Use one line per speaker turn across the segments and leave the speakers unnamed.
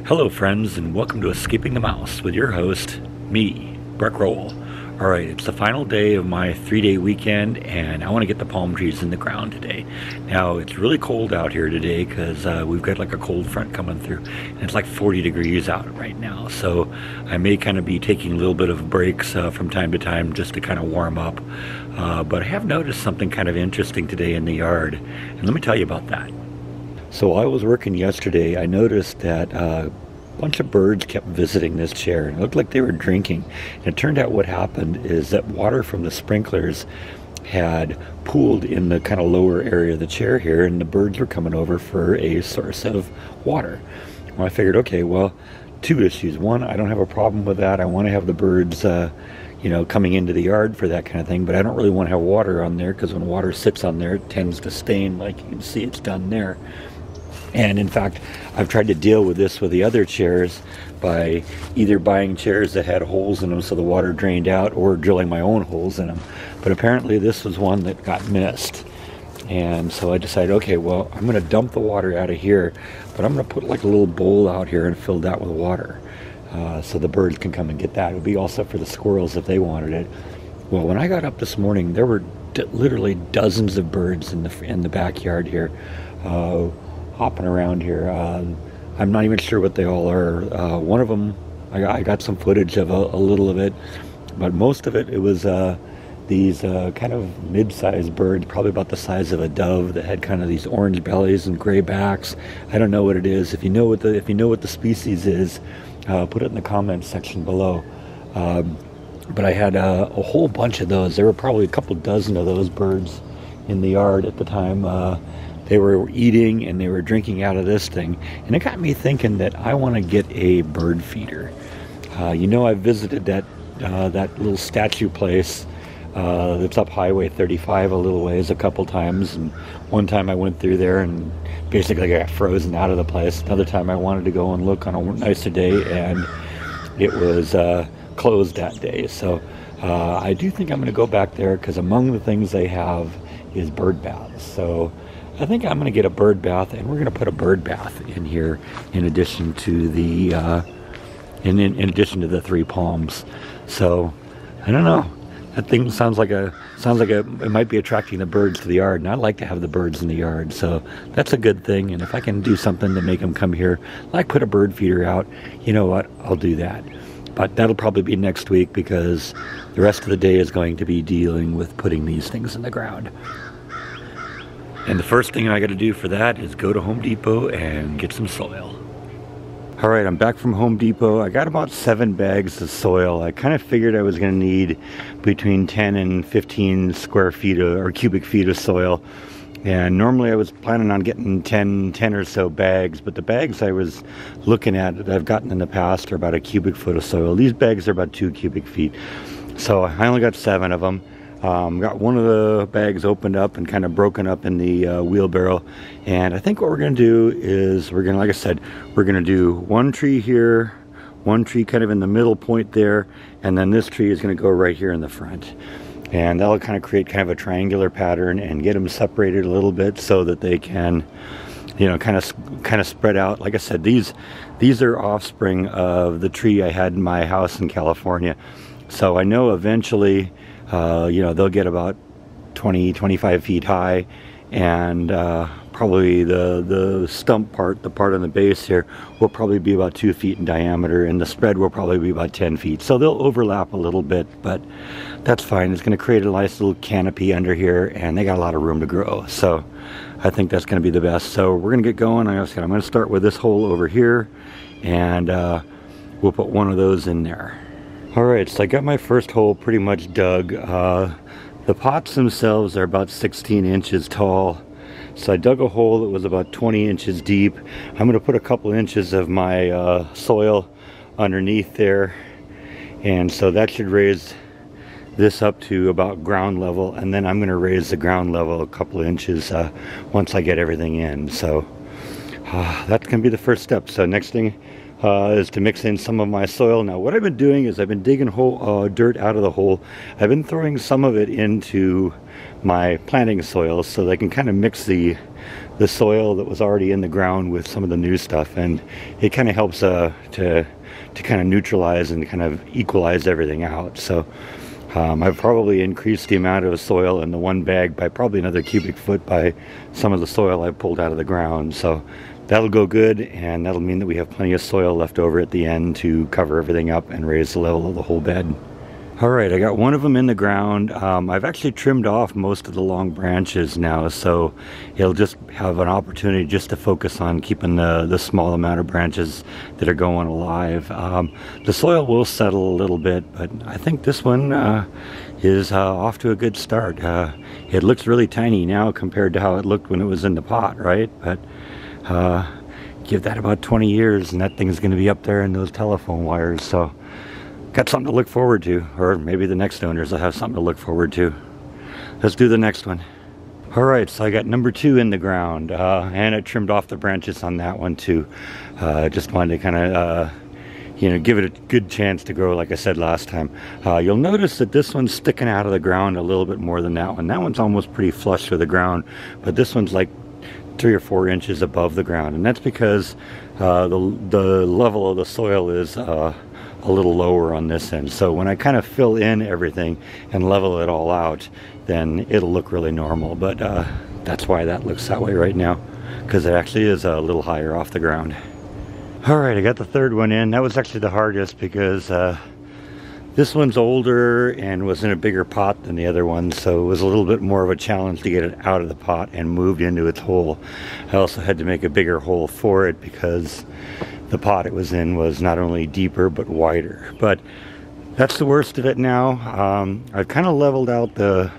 Hello friends, and welcome to Escaping the Mouse with your host, me, Breck Roll. Alright, it's the final day of my 3-day weekend, and I want to get the palm trees in the ground today. Now, it's really cold out here today because we've got like a cold front coming through, and it's like 40 degrees out right now, so I may kind of be taking a little bit of breaks from time to time just to kind of warm up. But I have noticed something kind of interesting today in the yard, and let me tell you about that. So while I was working yesterday, I noticed that a bunch of birds kept visiting this chair, and it looked like they were drinking. And it turned out what happened is that water from the sprinklers had pooled in the kind of lower area of the chair here, and the birds were coming over for a source of water. Well, I figured, okay, well, two issues. One, I don't have a problem with that. I want to have the birds coming into the yard for that kind of thing, but I don't really want to have water on there because when water sits on there, it tends to stain, like you can see it's done there. And in fact, I've tried to deal with this with the other chairs by either buying chairs that had holes in them so the water drained out, or drilling my own holes in them. But apparently this was one that got missed. And so I decided, okay, well, I'm going to dump the water out of here, but I'm going to put like a little bowl out here and fill that with water so the birds can come and get that. It would be also for the squirrels if they wanted it. Well, when I got up this morning, there were literally dozens of birds in the backyard here. Hopping around here. I'm not even sure what they all are. One of them, I got some footage of a little of it, but most of it was these kind of mid-sized birds, probably about the size of a dove, that had kind of these orange bellies and gray backs. I don't know what it is. If you know what the species is, put it in the comments section below. But I had a whole bunch of those. There were probably a couple dozen of those birds in the yard at the time. They were eating and they were drinking out of this thing, and it got me thinking that I want to get a bird feeder. I visited that little statue place that's up Highway 35 a little ways a couple times, and one time I went through there and basically got frozen out of the place. Another time I wanted to go and look on a nicer day, and it was closed that day. So I do think I'm going to go back there because among the things they have is bird baths. So I think I'm going to get a bird bath, and we're going to put a bird bath in here in addition to the in addition to the three palms. So I don't know. That thing sounds like it might be attracting the birds to the yard, and I like to have the birds in the yard. So that's a good thing. And if I can do something to make them come here, like put a bird feeder out, you know what? I'll do that. But that'll probably be next week because the rest of the day is going to be dealing with putting these things in the ground. And the first thing I got to do for that is go to Home Depot and get some soil. Alright, I'm back from Home Depot. I got about 7 bags of soil. I kind of figured I was going to need between 10 and 15 square feet or cubic feet of soil. And normally I was planning on getting 10 or so bags, but the bags I was looking at that I've gotten in the past are about a cubic foot of soil. These bags are about 2 cubic feet. So I only got 7 of them. Got one of the bags opened up and kind of broken up in the wheelbarrow, and I think what we're going to do is like I said, we're going to do one tree here, one tree kind of in the middle point there, and then this tree is going to go right here in the front, and that'll kind of create kind of a triangular pattern and get them separated a little bit so that they can, kind of spread out. Like I said, these are offspring of the tree I had in my house in California, so I know eventually they'll get about 25 feet high, and probably the stump part, the part on the base here, will probably be about 2 feet in diameter, and the spread will probably be about 10 feet. So they'll overlap a little bit, but that's fine. It's going to create a nice little canopy under here, and they got a lot of room to grow. So I think that's going to be the best. So we're going to get going. Like I said, I'm going to start with this hole over here, and we'll put one of those in there. Alright, so I got my first hole pretty much dug. The pots themselves are about 16 inches tall. So I dug a hole that was about 20 inches deep. I'm going to put a couple inches of my soil underneath there. And so that should raise this up to about ground level. And then I'm going to raise the ground level a couple inches once I get everything in. So that's going to be the first step. So next thing is to mix in some of my soil. Now what I've been doing is I've been digging dirt out of the hole. I've been throwing some of it into my planting soils so they can kind of mix the soil that was already in the ground with some of the new stuff, and it kind of helps to kind of neutralize and kind of equalize everything out. So I've probably increased the amount of soil in the one bag by probably another cubic foot by some of the soil I pulled out of the ground. So that'll go good, and that'll mean that we have plenty of soil left over at the end to cover everything up and raise the level of the whole bed. Alright, I got one of them in the ground. I've actually trimmed off most of the long branches now, so it'll just have an opportunity just to focus on keeping the small amount of branches that are going alive. The soil will settle a little bit, but I think this one is off to a good start. It looks really tiny now compared to how it looked when it was in the pot, right? But give that about 20 years and that thing's going to be up there in those telephone wires, so got something to look forward to, or maybe the next owners will have something to look forward to. Let's do the next one. Alright, so I got number 2 in the ground, and I trimmed off the branches on that one too. Just wanted to kind of, give it a good chance to grow like I said last time. You'll notice that this one's sticking out of the ground a little bit more than that one. That one's almost pretty flush with the ground, but this one's like 3 or 4 inches above the ground, and that's because the level of the soil is a little lower on this end. So when I kind of fill in everything and level it all out, then it'll look really normal. But that's why that looks that way right now, because it actually is a little higher off the ground. Alright, I got the third one in. That was actually the hardest because this one's older and was in a bigger pot than the other one, so it was a little bit more of a challenge to get it out of the pot and moved into its hole. I also had to make a bigger hole for it because the pot it was in was not only deeper but wider. But that's the worst of it now. I've kind of leveled out the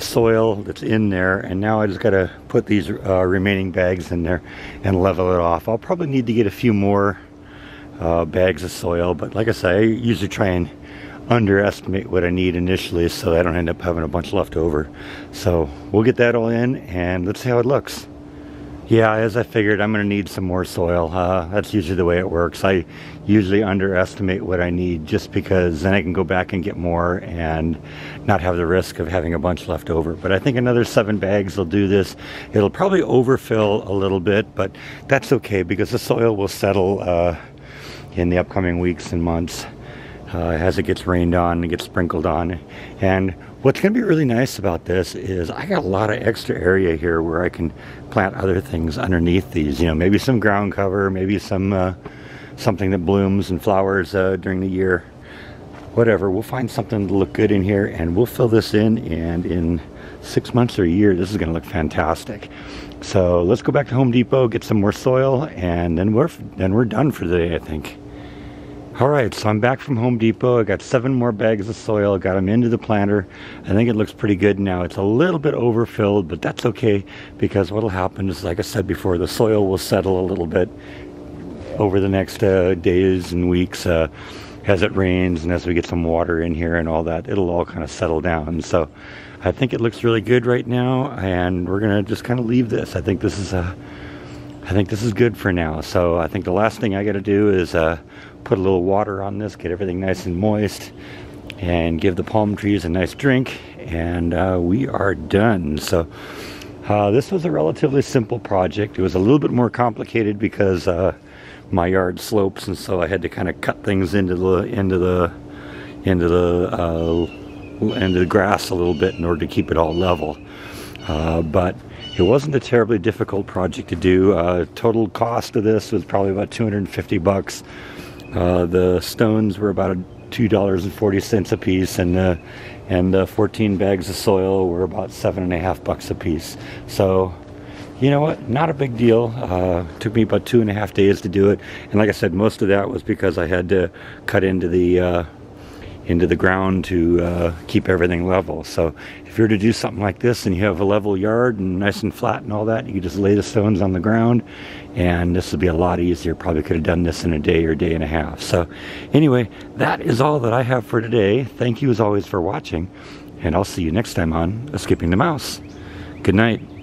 soil that's in there, and now I just got to put these remaining bags in there and level it off. I'll probably need to get a few more bags of soil, but like I say, I usually try and underestimate what I need initially so I don't end up having a bunch left over. So we'll get that all in and let's see how it looks. Yeah, as I figured, I'm going to need some more soil. That's usually the way it works. I usually underestimate what I need just because then I can go back and get more and not have the risk of having a bunch left over. But I think another 7 bags will do this. It'll probably overfill a little bit, but that's okay because the soil will settle in the upcoming weeks and months as it gets rained on and gets sprinkled on. And what's going to be really nice about this is I got a lot of extra area here where I can plant other things underneath these. Maybe some ground cover, maybe some something that blooms and flowers during the year. Whatever, we'll find something to look good in here and we'll fill this in, and in 6 months or a year this is going to look fantastic. So let's go back to Home Depot, get some more soil, and then we're done for the day, I think. Alright, so I'm back from Home Depot. I got 7 more bags of soil, got them into the planter. I think it looks pretty good now. It's a little bit overfilled, but that's okay because what'll happen is, like I said before, the soil will settle a little bit over the next days and weeks as it rains and as we get some water in here and all that. It'll all kind of settle down. So I think it looks really good right now, and we're gonna just kind of leave this. I think this is good for now. So I think the last thing I got to do is put a little water on this, get everything nice and moist, and give the palm trees a nice drink, and we are done. So this was a relatively simple project. It was a little bit more complicated because my yard slopes, and so I had to kind of cut things into the grass a little bit in order to keep it all level. But it wasn't a terribly difficult project to do. Total cost of this was probably about $250. The stones were about $2.40 a piece, and the 14 bags of soil were about $7.50 a piece. So, you know what? Not a big deal. Took me about 2.5 days to do it, and like I said, most of that was because I had to cut into the ground to keep everything level. So if you're to do something like this and you have a level yard and nice and flat and all that, you can just lay the stones on the ground, and this would be a lot easier. Probably could have done this in a day or day and a half. So anyway, that is all that I have for today. Thank you as always for watching, and I'll see you next time on Skipping the Mouse. Good night.